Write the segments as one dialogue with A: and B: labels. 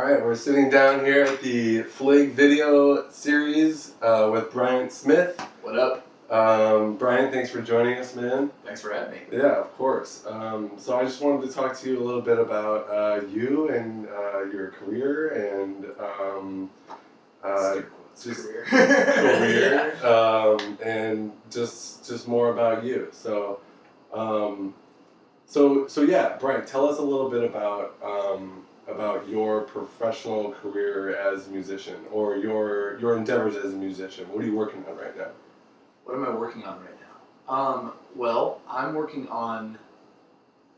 A: Alright, we're sitting down here at the Flig video series with Bryant Smith.
B: What up?
A: Bryant, thanks for joining us, man.
B: Thanks for having me.
A: Yeah, of course. So I just wanted to talk to you a little bit about you and your career and career and just more about you. So yeah, Bryant, tell us a little bit about your professional career as a musician or your endeavors as a musician. What are you working on right now?
B: What am I working on right now? Well, I'm working on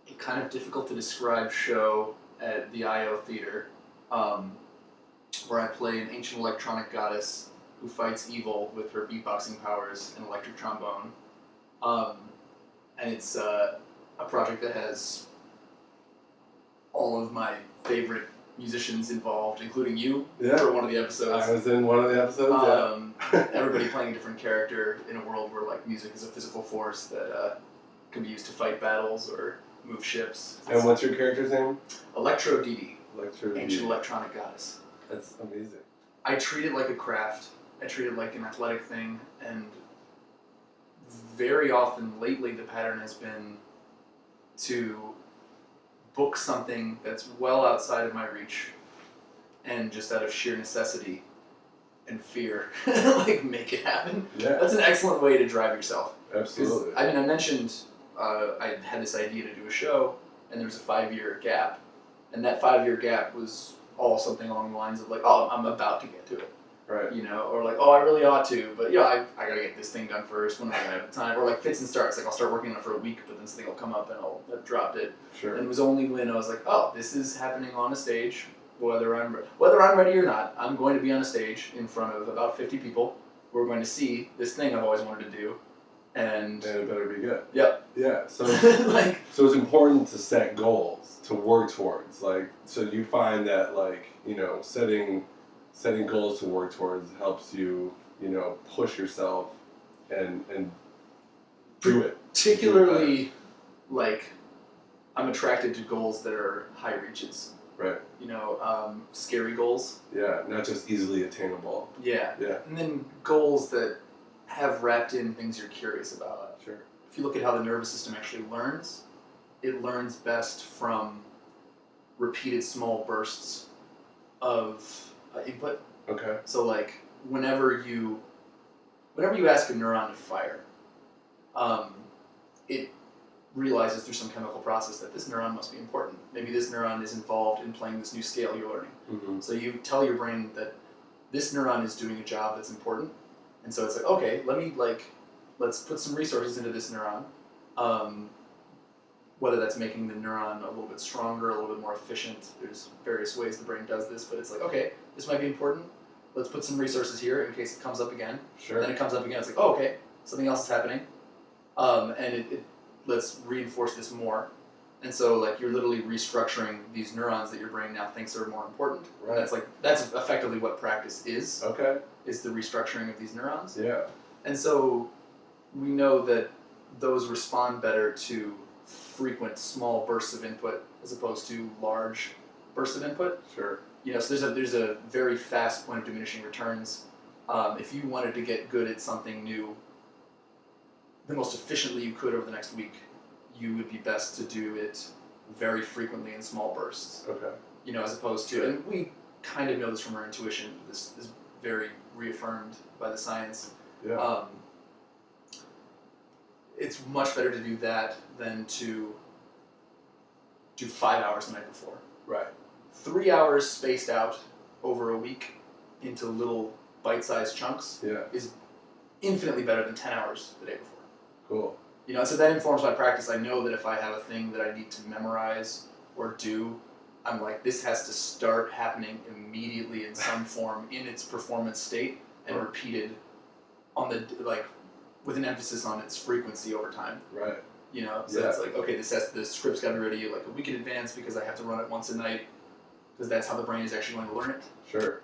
B: a kind of difficult to describe show at the I.O. Theater, where I play an ancient electronic goddess who fights evil with her beatboxing powers and electric trombone. And it's a project that has all of my favorite musicians involved, including you, for one of the episodes.
A: I was in one of the episodes,
B: Everybody playing a different character in a world where like music is a physical force that can be used to fight battles or move ships.
A: And what's your character's name?
B: Electrodide.
A: Electrodide.
B: Ancient electronic goddess.
A: That's amazing.
B: I treat it like a craft. I treat it like an athletic thing, and very often lately the pattern has been to book something that's well outside of my reach and just out of sheer necessity and fear, like make it happen.
A: Yeah.
B: That's an excellent way to drive yourself.
A: Absolutely.
B: I mean, I mentioned I had this idea to do a show, and there was a 5-year gap, and that 5-year gap was all something along the lines of like, oh, I'm about to get to it.
A: Right.
B: You know, or like, oh, I really ought to, but I gotta get this thing done first. When am I gonna have the time? Or like fits and starts. Like I'll start working on it for a week, but then something will come up and I've dropped it.
A: Sure.
B: And it was only when I was like, oh, this is happening on a stage. Whether I'm ready or not, I'm going to be on a stage in front of about 50 people who are going to see this thing I've always wanted to do, and
A: it better be good.
B: Yep.
A: Yeah. So
B: like,
A: so it's important to set goals to work towards. Like, so you find that like setting goals to work towards helps you, push yourself and do it.
B: Particularly, like, I'm attracted to goals that are high reaches.
A: Right.
B: Scary goals.
A: Yeah, not just easily attainable.
B: Yeah.
A: Yeah.
B: And then goals that have wrapped in things you're curious about.
A: Sure.
B: If you look at how the nervous system actually learns, it learns best from repeated small bursts of input.
A: Okay.
B: So like whenever you ask a neuron to fire, it realizes through some chemical process that this neuron must be important. Maybe this neuron is involved in playing this new scale you're learning.
A: Mm-hmm. So
B: you tell your brain that this neuron is doing a job that's important, and so it's like, okay, let's put some resources into this neuron. Whether that's making the neuron a little bit stronger, a little bit more efficient. There's various ways the brain does this, but it's like, okay, this might be important. Let's put some resources here in case it comes up again.
A: Sure.
B: Then it comes up again. It's like, oh, okay, something else is happening, and let's reinforce this more. And so, like, you're literally restructuring these neurons that your brain now thinks are more important.
A: Right.
B: And that's effectively what practice is.
A: Okay.
B: Is the restructuring of these neurons.
A: Yeah. And
B: so, we know that those respond better to frequent small bursts of input as opposed to large bursts of input.
A: Sure.
B: So there's a very fast point of diminishing returns. If you wanted to get good at something new, the most efficiently you could over the next week, you would be best to do it very frequently in small bursts.
A: Okay.
B: As opposed to, and we kind of know this from our intuition. This is very reaffirmed by the science.
A: Yeah.
B: It's much better to do that than to do 5 hours the night before.
A: Right.
B: 3 hours spaced out over a week into little bite-sized chunks is infinitely better than 10 hours the day before.
A: Cool.
B: So that informs my practice. I know that if I have a thing that I need to memorize or do, I'm like, this has to start happening immediately in some form in its performance state and repeated on with an emphasis on its frequency over time.
A: Right.
B: So it's like, okay, the script's got to be ready like a week in advance because I have to run it once a night because that's how the brain is actually going to learn it.
A: Sure.